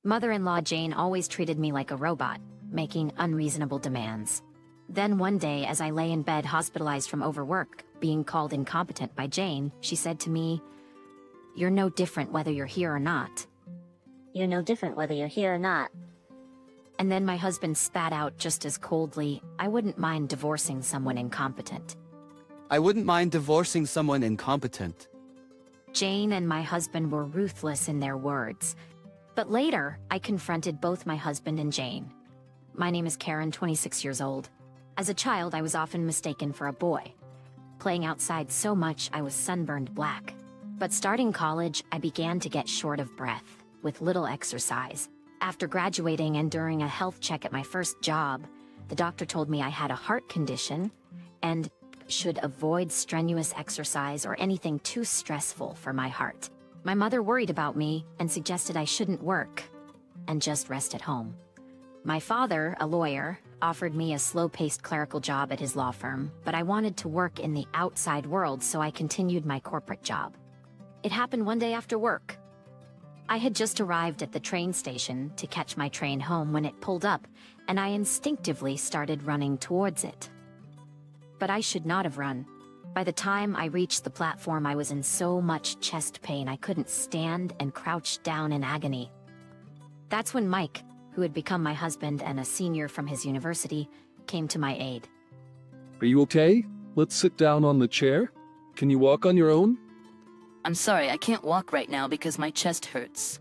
Mother-in-law Jane always treated me like a robot, making unreasonable demands. Then one day, as I lay in bed hospitalized from overwork, being called incompetent by Jane, she said to me, "You're no different whether you're here or not." You're no different whether you're here or not. And then my husband spat out just as coldly, "I wouldn't mind divorcing someone incompetent." I wouldn't mind divorcing someone incompetent. Jane and my husband were ruthless in their words. But later, I confronted both my husband and Jane. My name is Karen, 26 years old. As a child, I was often mistaken for a boy. Playing outside so much, I was sunburned black. But starting college, I began to get short of breath, with little exercise. After graduating and during a health check at my first job, the doctor told me I had a heart condition and should avoid strenuous exercise or anything too stressful for my heart. My mother worried about me and suggested I shouldn't work and just rest at home. My father, a lawyer, offered me a slow-paced clerical job at his law firm, but I wanted to work in the outside world, so I continued my corporate job. It happened one day after work. I had just arrived at the train station to catch my train home when it pulled up, and I instinctively started running towards it. But I should not have run. By the time I reached the platform, I was in so much chest pain I couldn't stand and crouched down in agony. That's when Mike, who had become my husband and a senior from his university, came to my aid. Are you okay? Let's sit down on the chair. Can you walk on your own? I'm sorry, I can't walk right now because my chest hurts.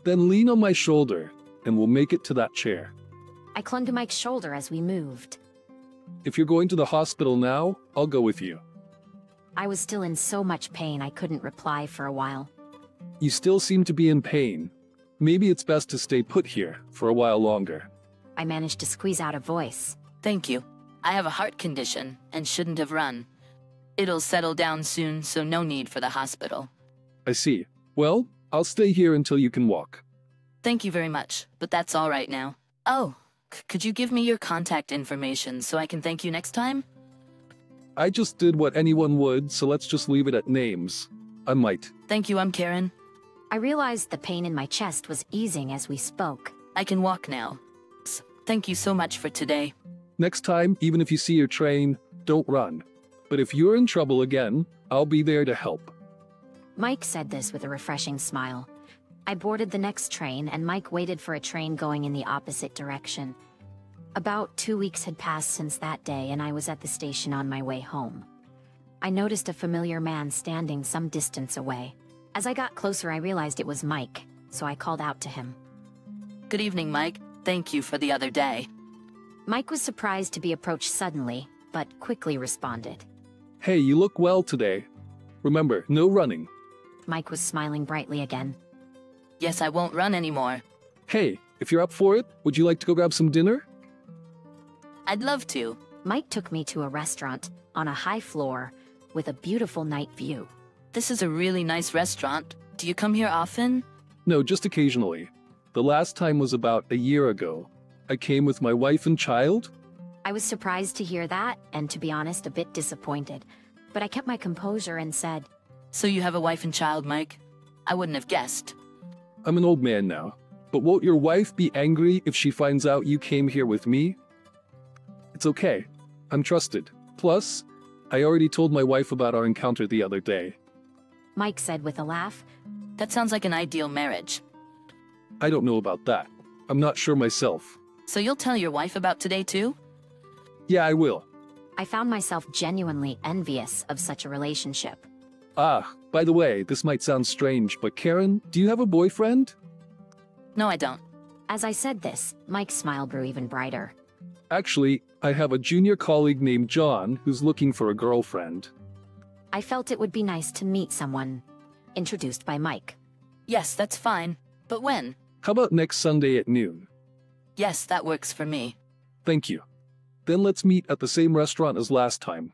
Then lean on my shoulder, and we'll make it to that chair. I clung to Mike's shoulder as we moved. If you're going to the hospital now, I'll go with you. I was still in so much pain I couldn't reply for a while. You still seem to be in pain. Maybe it's best to stay put here for a while longer. I managed to squeeze out a voice. Thank you. I have a heart condition and shouldn't have run. It'll settle down soon, so no need for the hospital. I see. Well, I'll stay here until you can walk. Thank you very much, but that's all right now. Oh, could you give me your contact information so I can thank you next time? I just did what anyone would, so let's just leave it at names. I might. Thank you, I'm Karen. I realized the pain in my chest was easing as we spoke. I can walk now. Thank you so much for today. Next time, even if you see your train, don't run. But if you're in trouble again, I'll be there to help. Mike said this with a refreshing smile. I boarded the next train, and Mike waited for a train going in the opposite direction. About 2 weeks had passed since that day, and I was at the station on my way home. I noticed a familiar man standing some distance away. As I got closer, I realized it was Mike, so I called out to him. Good evening, Mike. Thank you for the other day. Mike was surprised to be approached suddenly, but quickly responded. Hey, you look well today. Remember, no running. Mike was smiling brightly again. Yes, I won't run anymore. Hey, if you're up for it, would you like to go grab some dinner? I'd love to. Mike took me to a restaurant on a high floor with a beautiful night view. This is a really nice restaurant. Do you come here often? No, just occasionally. The last time was about a year ago. I came with my wife and child. I was surprised to hear that, and to be honest, a bit disappointed. But I kept my composure and said, So you have a wife and child, Mike? I wouldn't have guessed. I'm an old man now. But won't your wife be angry if she finds out you came here with me? It's okay. I'm trusted. Plus, I already told my wife about our encounter the other day. Mike said with a laugh. That sounds like an ideal marriage. I don't know about that. I'm not sure myself. So you'll tell your wife about today too? Yeah, I will. I found myself genuinely envious of such a relationship. Ah, by the way, this might sound strange, but Karen, do you have a boyfriend? No, I don't. As I said this, Mike's smile grew even brighter. Actually, I have a junior colleague named John who's looking for a girlfriend. I felt it would be nice to meet someone. Introduced by Mike. Yes, that's fine. But when? How about next Sunday at noon? Yes, that works for me. Thank you. Then let's meet at the same restaurant as last time.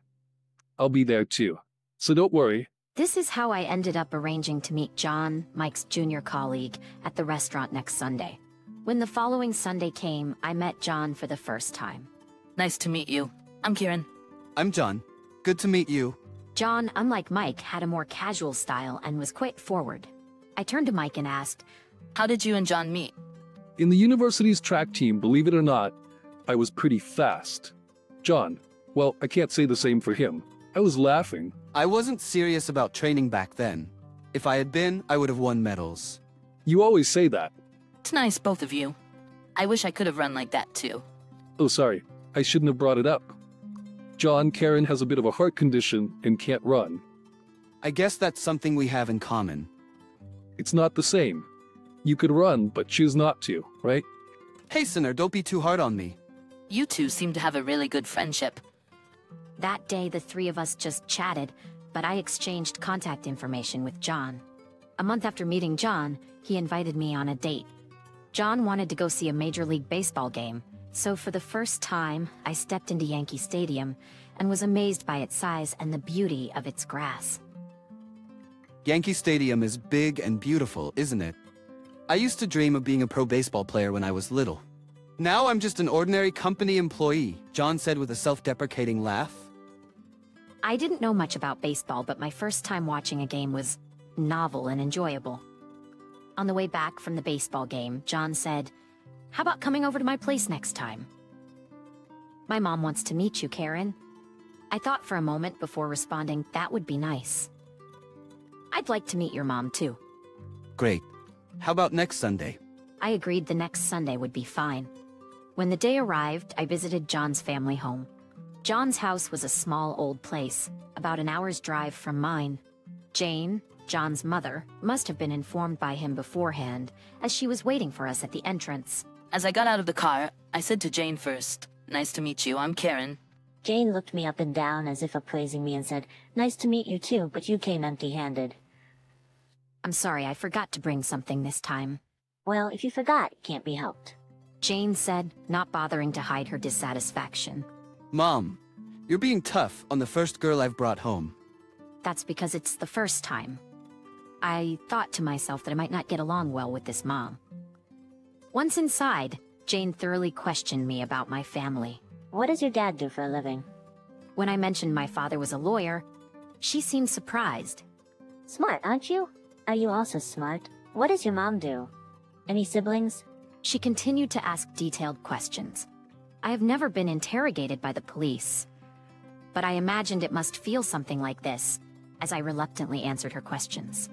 I'll be there too, so don't worry. This is how I ended up arranging to meet John, Mike's junior colleague, at the restaurant next Sunday. When the following Sunday came, I met John for the first time. Nice to meet you. I'm Kieran. I'm John. Good to meet you. John, unlike Mike, had a more casual style and was quite forward. I turned to Mike and asked, How did you and John meet? In the university's track team, believe it or not, I was pretty fast. John, well, I can't say the same for him. I was laughing. I wasn't serious about training back then. If I had been, I would have won medals. You always say that. It's nice, both of you. I wish I could have run like that too. Oh, sorry. I shouldn't have brought it up. John, Karen has a bit of a heart condition and can't run. I guess that's something we have in common. It's not the same. You could run, but choose not to, right? Hey, Sinner, don't be too hard on me. You two seem to have a really good friendship. That day, the three of us just chatted, but I exchanged contact information with John. A month after meeting John, he invited me on a date. John wanted to go see a Major League Baseball game, so for the first time, I stepped into Yankee Stadium and was amazed by its size and the beauty of its grass. Yankee Stadium is big and beautiful, isn't it? I used to dream of being a pro baseball player when I was little. Now I'm just an ordinary company employee, John said with a self-deprecating laugh. I didn't know much about baseball, but my first time watching a game was novel and enjoyable. On the way back from the baseball game, John said, "How about coming over to my place next time?" "My mom wants to meet you, Karen." I thought for a moment before responding, "That would be nice." "I'd like to meet your mom too." Great. How about next Sunday? I agreed the next Sunday would be fine. When the day arrived, I visited John's family home. John's house was a small old place, about an hour's drive from mine. Jane, John's mother, must have been informed by him beforehand, as she was waiting for us at the entrance. As I got out of the car, I said to Jane first, "Nice to meet you, I'm Karen." Jane looked me up and down as if appraising me and said, "Nice to meet you too, but you came empty-handed." "I'm sorry, I forgot to bring something this time." "Well, if you forgot, it can't be helped." Jane said, not bothering to hide her dissatisfaction. Mom, you're being tough on the first girl I've brought home. "That's because it's the first time." I thought to myself that I might not get along well with this mom. Once inside, Jane thoroughly questioned me about my family. "What does your dad do for a living?" When I mentioned my father was a lawyer, she seemed surprised. "Smart, aren't you? Are you also smart? What does your mom do? Any siblings?" She continued to ask detailed questions. I have never been interrogated by the police, but I imagined it must feel something like this, as I reluctantly answered her questions.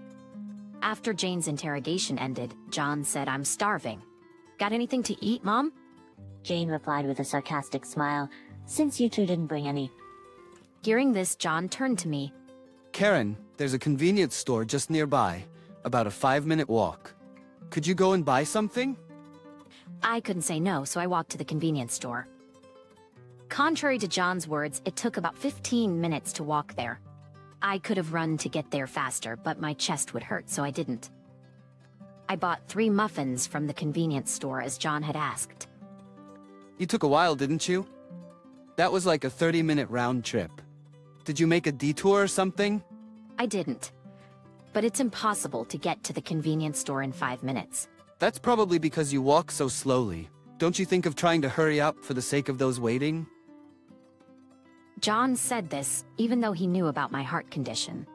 After Jane's interrogation ended, John said, "I'm starving. Got anything to eat, Mom?" Jane replied with a sarcastic smile, "Since you two didn't bring any." Hearing this, John turned to me. Karen, there's a convenience store just nearby, about a 5-minute walk. Could you go and buy something? I couldn't say no, so I walked to the convenience store. Contrary to John's words, it took about 15 minutes to walk there. I could have run to get there faster, but my chest would hurt, so I didn't. I bought 3 muffins from the convenience store as John had asked. You took a while, didn't you? That was like a 30-minute round trip. Did you make a detour or something? I didn't. But it's impossible to get to the convenience store in 5 minutes. That's probably because you walk so slowly. Don't you think of trying to hurry up for the sake of those waiting? John said this, even though he knew about my heart condition.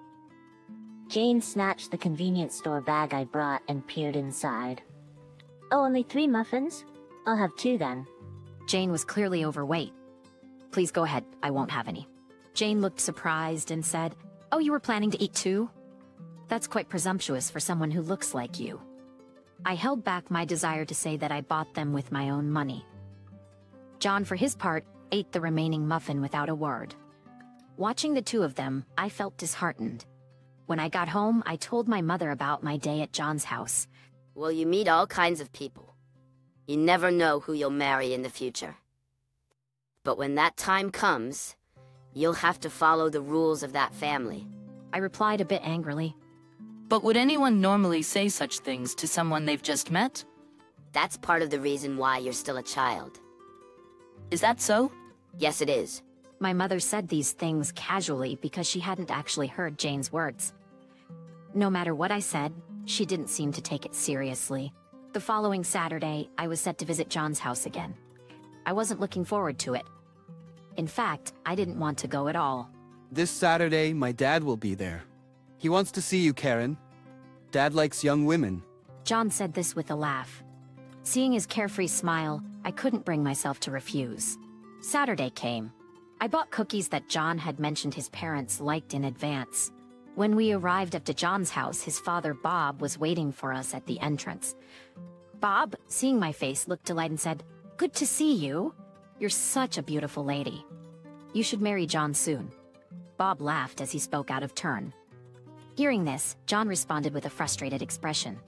Jane snatched the convenience store bag I brought and peered inside. "Oh, only 3 muffins? I'll have 2 then." Jane was clearly overweight. "Please go ahead, I won't have any." Jane looked surprised and said, "Oh, you were planning to eat 2? That's quite presumptuous for someone who looks like you." I held back my desire to say that I bought them with my own money. John, for his part, ate the remaining muffin without a word. Watching the 2 of them, I felt disheartened. When I got home, I told my mother about my day at John's house. "Well, you meet all kinds of people. You never know who you'll marry in the future. But when that time comes, you'll have to follow the rules of that family." I replied a bit angrily. But would anyone normally say such things to someone they've just met? That's part of the reason why you're still a child. Is that so? Yes, it is. My mother said these things casually because she hadn't actually heard Jane's words. No matter what I said, she didn't seem to take it seriously. The following Saturday, I was set to visit John's house again. I wasn't looking forward to it. In fact, I didn't want to go at all. This Saturday, my dad will be there. He wants to see you, Karen. Dad likes young women. John said this with a laugh. Seeing his carefree smile, I couldn't bring myself to refuse. Saturday came. I bought cookies that John had mentioned his parents liked in advance. When we arrived up to John's house, his father, Bob, was waiting for us at the entrance. Bob, seeing my face, looked delighted and said, "Good to see you. You're such a beautiful lady. You should marry John soon." Bob laughed as he spoke out of turn. Hearing this, John responded with a frustrated expression.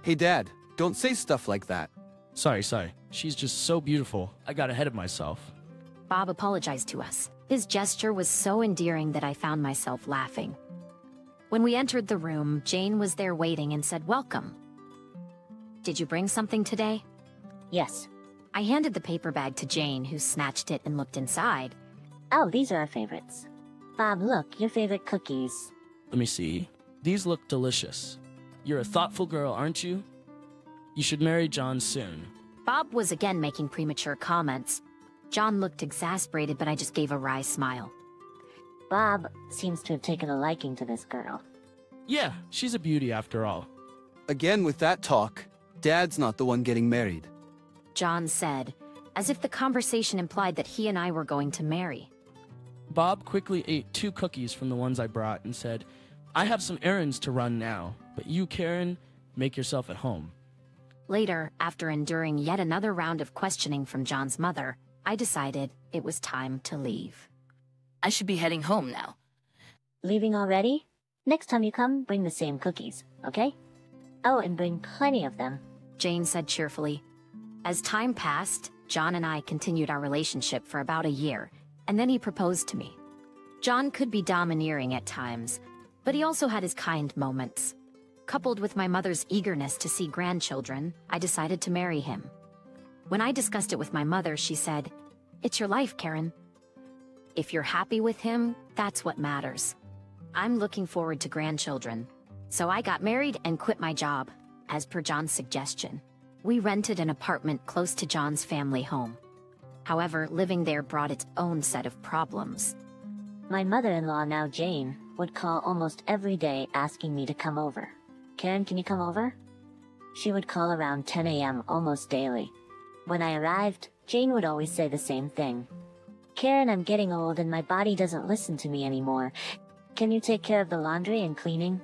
Hey Dad, don't say stuff like that. Sorry. She's just so beautiful. I got ahead of myself. Bob apologized to us. His gesture was so endearing that I found myself laughing. When we entered the room, Jane was there waiting and said, "Welcome. Did you bring something today?" Yes. I handed the paper bag to Jane, who snatched it and looked inside. Oh, these are our favorites. Bob, look, your favorite cookies. Let me see. These look delicious. You're a thoughtful girl, aren't you? You should marry John soon. Bob was again making premature comments. John looked exasperated, but I just gave a wry smile. Bob seems to have taken a liking to this girl. Yeah, she's a beauty after all. Again with that talk, Dad's not the one getting married. John said, as if the conversation implied that he and I were going to marry. Bob quickly ate 2 cookies from the ones I brought and said, "I have some errands to run now, but you, Karen, make yourself at home." Later, after enduring yet another round of questioning from John's mother, I decided it was time to leave. I should be heading home now. Leaving already? Next time you come, bring the same cookies, okay? Oh, and bring plenty of them. Jane said cheerfully. As time passed, John and I continued our relationship for about a year, and then he proposed to me. John could be domineering at times, but he also had his kind moments. Coupled with my mother's eagerness to see grandchildren, I decided to marry him. When I discussed it with my mother, she said, "It's your life, Karen. If you're happy with him, that's what matters. I'm looking forward to grandchildren." So I got married and quit my job, as per John's suggestion. We rented an apartment close to John's family home. However, living there brought its own set of problems. My mother-in-law, now Jane, would call almost every day asking me to come over. "Karen, can you come over?" She would call around 10 a.m. almost daily. When I arrived, Jane would always say the same thing. "Karen, I'm getting old and my body doesn't listen to me anymore. Can you take care of the laundry and cleaning?"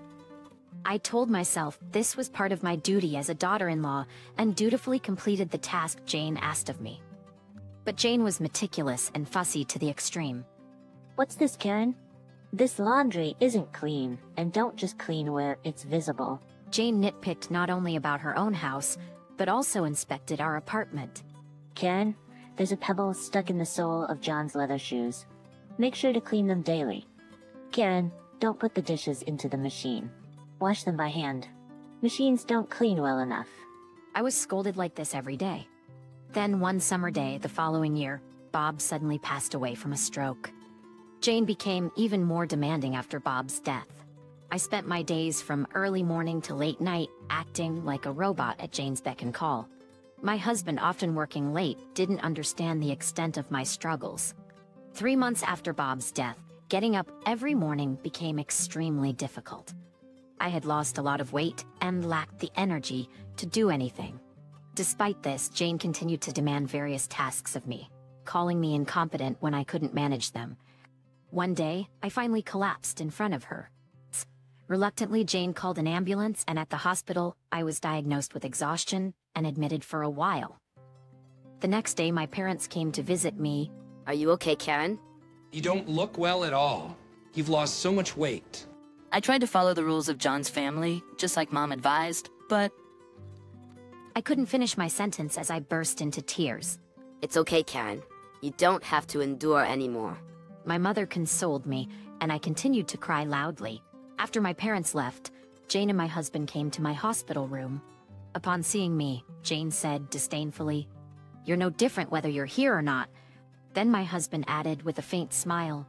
I told myself this was part of my duty as a daughter-in-law and dutifully completed the task Jane asked of me. But Jane was meticulous and fussy to the extreme. "What's this, Karen? This laundry isn't clean, and don't just clean where it's visible." Jane nitpicked not only about her own house, but also inspected our apartment. "Karen, there's a pebble stuck in the sole of John's leather shoes. Make sure to clean them daily. Karen, don't put the dishes into the machine. Wash them by hand. Machines don't clean well enough." I was scolded like this every day. Then one summer day the following year, Bob suddenly passed away from a stroke. Jane became even more demanding after Bob's death. I spent my days from early morning to late night acting like a robot at Jane's beck and call. My husband, often working late, didn't understand the extent of my struggles. 3 months after Bob's death, getting up every morning became extremely difficult. I had lost a lot of weight and lacked the energy to do anything. Despite this, Jane continued to demand various tasks of me, calling me incompetent when I couldn't manage them. One day, I finally collapsed in front of her. Reluctantly, Jane called an ambulance, and at the hospital, I was diagnosed with exhaustion and admitted for a while. The next day, my parents came to visit me. Are you okay, Karen? You don't look well at all. You've lost so much weight. I tried to follow the rules of John's family, just like Mom advised, but... I couldn't finish my sentence as I burst into tears. It's okay, Karen. You don't have to endure anymore. My mother consoled me, and I continued to cry loudly. After my parents left, Jane and my husband came to my hospital room. Upon seeing me, Jane said disdainfully, "You're no different whether you're here or not." Then my husband added with a faint smile,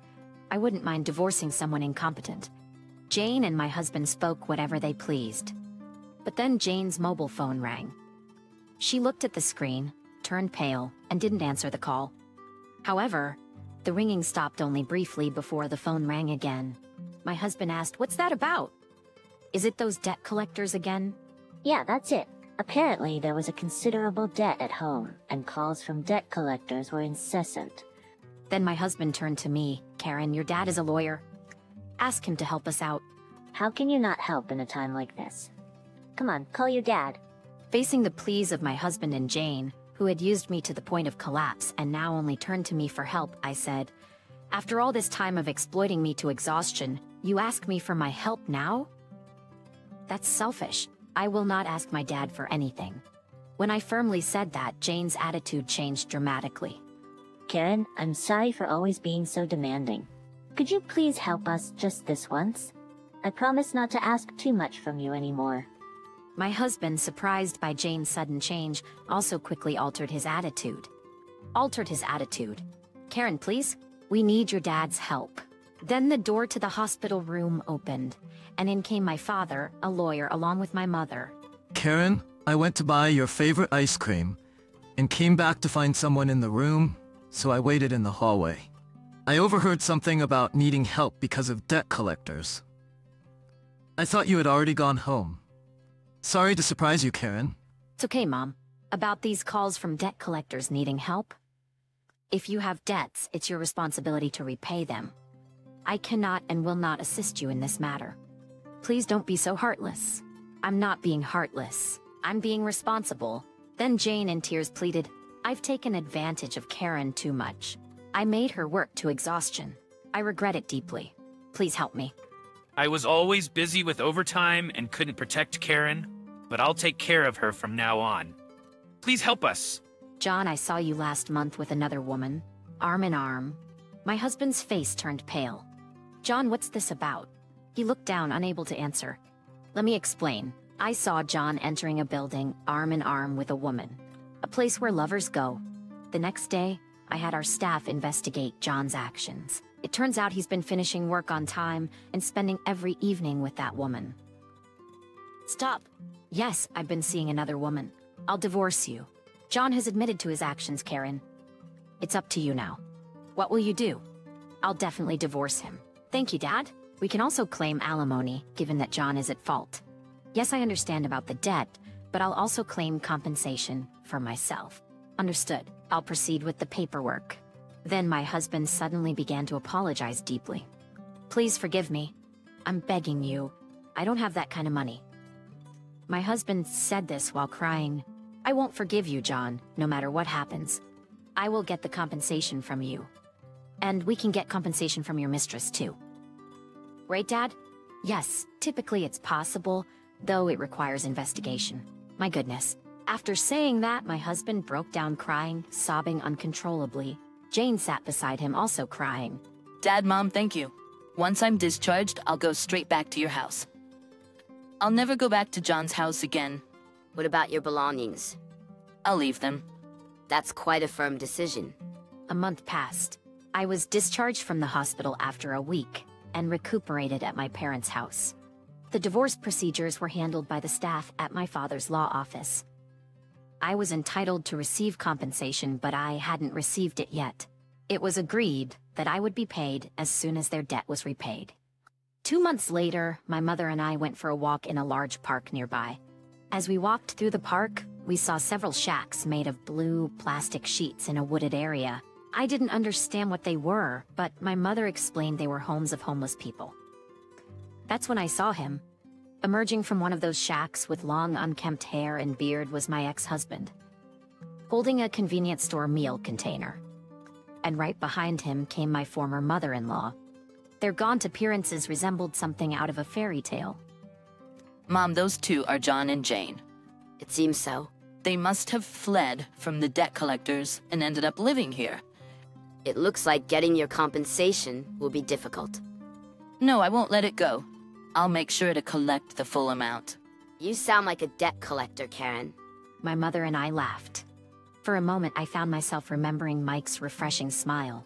"I wouldn't mind divorcing someone incompetent." Jane and my husband spoke whatever they pleased. But then Jane's mobile phone rang. She looked at the screen, turned pale, and didn't answer the call. However, the ringing stopped only briefly before the phone rang again. My husband asked, "What's that about? Is it those debt collectors again?" "Yeah, that's it. Apparently, there was a considerable debt at home, and calls from debt collectors were incessant. Then my husband turned to me. Karen, your dad is a lawyer. Ask him to help us out. How can you not help in a time like this? Come on, call your dad. Facing the pleas of my husband and Jane, who had used me to the point of collapse and now only turned to me for help, I said, "After all this time of exploiting me to exhaustion, you ask me for my help now? That's selfish. I will not ask my dad for anything." When I firmly said that, Jane's attitude changed dramatically. Karen, I'm sorry for always being so demanding. Could you please help us just this once? I promise not to ask too much from you anymore. My husband, surprised by Jane's sudden change, also quickly altered his attitude. "Karen, please? We need your dad's help." Then the door to the hospital room opened, and in came my father, a lawyer, along with my mother. Karen, I went to buy your favorite ice cream, and came back to find someone in the room, so I waited in the hallway. I overheard something about needing help because of debt collectors. I thought you had already gone home. Sorry to surprise you, Karen. It's okay, Mom. About these calls from debt collectors needing help? If you have debts, it's your responsibility to repay them. I cannot and will not assist you in this matter. Please don't be so heartless. I'm not being heartless. I'm being responsible. Then Jane in tears pleaded, "I've taken advantage of Karen too much. I made her work to exhaustion. I regret it deeply. Please help me." I was always busy with overtime and couldn't protect Karen, but I'll take care of her from now on. Please help us. "John, I saw you last month with another woman, arm in arm." My husband's face turned pale. "John, what's this about?" He looked down, unable to answer. "Let me explain. I saw John entering a building, arm in arm with a woman. A place where lovers go. The next day, I had our staff investigate John's actions. It turns out he's been finishing work on time and spending every evening with that woman." "Stop." "Yes, I've been seeing another woman. I'll divorce you. John has admitted to his actions, Karen. It's up to you now. What will you do?" "I'll definitely divorce him." "Thank you, Dad. We can also claim alimony, given that John is at fault. Yes, I understand about the debt, but I'll also claim compensation for myself." "Understood. I'll proceed with the paperwork." Then my husband suddenly began to apologize deeply. "Please forgive me. I'm begging you. I don't have that kind of money." My husband said this while crying. "I won't forgive you, John, no matter what happens. I will get the compensation from you. And we can get compensation from your mistress, too." "Right, Dad?" "Yes, typically it's possible, though it requires investigation." My goodness. After saying that, my husband broke down crying, sobbing uncontrollably. Jane sat beside him, also crying. Dad, Mom, thank you. Once I'm discharged, I'll go straight back to your house. I'll never go back to John's house again. What about your belongings? I'll leave them. That's quite a firm decision. A month passed. I was discharged from the hospital after a week and recuperated at my parents' house. The divorce procedures were handled by the staff at my father's law office. I was entitled to receive compensation, but I hadn't received it yet. It was agreed that I would be paid as soon as their debt was repaid. 2 months later, my mother and I went for a walk in a large park nearby. As we walked through the park, we saw several shacks made of blue plastic sheets in a wooded area. I didn't understand what they were, but my mother explained they were homes of homeless people. That's when I saw him. Emerging from one of those shacks with long unkempt hair and beard was my ex-husband, holding a convenience store meal container. And right behind him came my former mother-in-law. Their gaunt appearances resembled something out of a fairy tale. Mom, those two are John and Jane. It seems so. They must have fled from the debt collectors and ended up living here. It looks like getting your compensation will be difficult. No, I won't let it go. I'll make sure to collect the full amount. You sound like a debt collector, Karen. My mother and I laughed. For a moment, I found myself remembering Mike's refreshing smile.